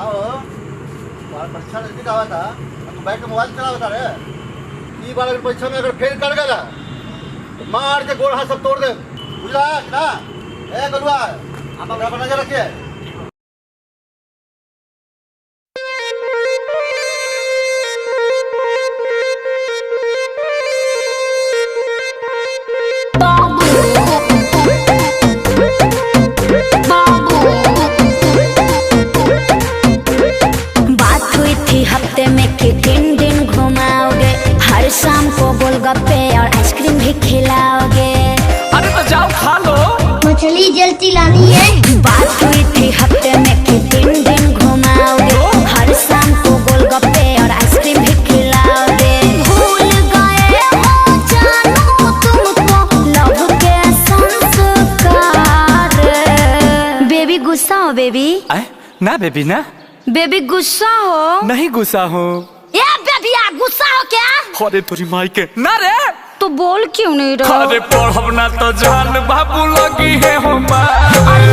परीक्षा नजदीक आवा था तो बैठ के मोबाइल चलावा था रे। ई बार अगर परीक्षा में अगर फेल कर गया तो मार के गोड़ हाथ सब तोड़ दे, बुझला ना? ए गलुआ आप अपना नजर रखिए। हफ्ते में कि 3 दिन घुमाओगे, हर शाम को गोलगप्पे और आइसक्रीम भी खिलाओगे। अरे तो जाओ खा लो। मछली जल्दी लानी है। बात हुई थी हफ्ते में कि 3 दिन घुमाओगे, हर शाम को गोलगप्पे और आइसक्रीम भी खिलाओगे। भूल गए हो जानू तुमको लव के संस्कार। बेबी गुस्सा हो बेबी? ना बेबी ना। बेबी गुस्सा हो? नहीं गुस्सा हो। ये बेबिया गुस्सा हो क्या? अरे तोरी माई के ना रे। तो बोल क्यों नहीं रहा? अरे पढ़ब ना तो जान बाबू लगी है हो माँ। नहीं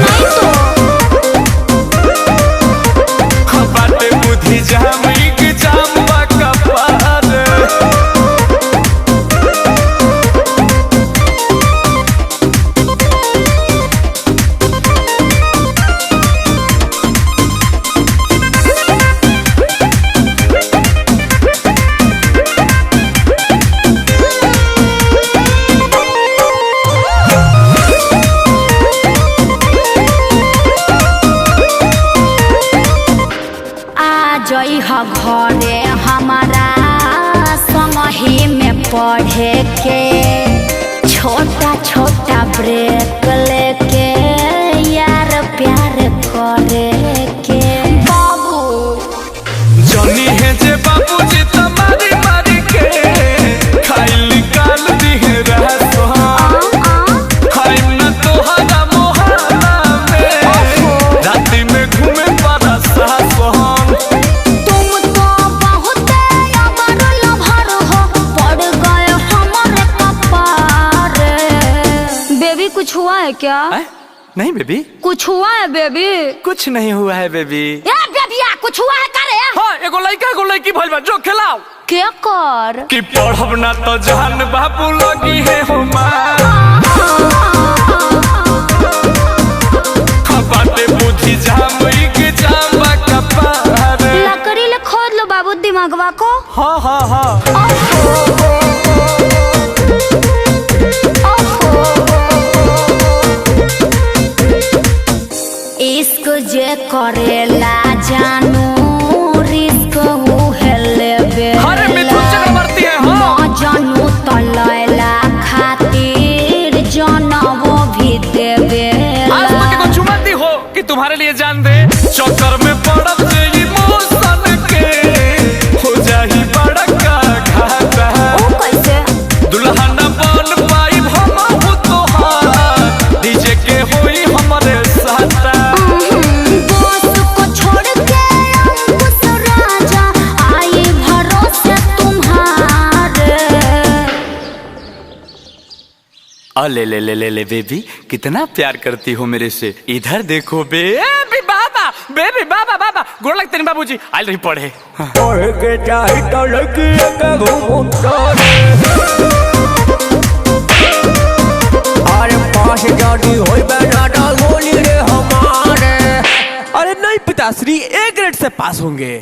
तो बाटे बुद्धि जाम की जाम का पार। जई ह घरे हमारा संगही में पढ़े के, छोटा छोटा ब्रेक लेके यार प्यार करे के। बाबू जनी है जे बाबू जी तुम्हारी मारी के खाई निकाल दी है रात खाई न तोहरा मोहल्ला में राती में घूमे बड़ा सास कुछ हुआ है क्या? नहीं बेबी। कुछ हुआ है बेबी? कुछ नहीं हुआ है बेबी। बेबिया कुछ हुआ है करे? हाँ एगो लड़का एगो लड़की भइल बा, जो खिलाओ। क्या कर? कि पढ़ब ना तो जान बाबू लगी है हो माँ। बाटे बुद्धि जाम के जाम का पार। लकड़ी ले खोद लो बाबू दिमागवा को। हाँ हाँ हाँ। इश्क जे करेला जानू रिस्क है लेबे। अरे मिथुन चक्रवर्ती है हाँ। जानू तो लैला खातिर जानवो भी देवे। आज तक को चुमती हो कि तुम्हारे लिए जान दे। चक्कर में पड़ब जे इमोशन के हो जाही बड़ा का घाटा। ओ कैसे? दुल्हा न बन पाई हम हो तोहार डीजे के होई हमारे साथ। ले ले ले ले ले बेबी कितना प्यार करती हो मेरे से। इधर देखो बेबी बाबा बेबी बाबा बाबा गोड़ लगते नहीं बाबूजी आइल रही पढ़े। पढ़ के चाही तो लड़की के घूमता रे। अरे पास जानी होई बेटा गोली रे हमारे। अरे नहीं पिताश्री A ग्रेड से पास होंगे।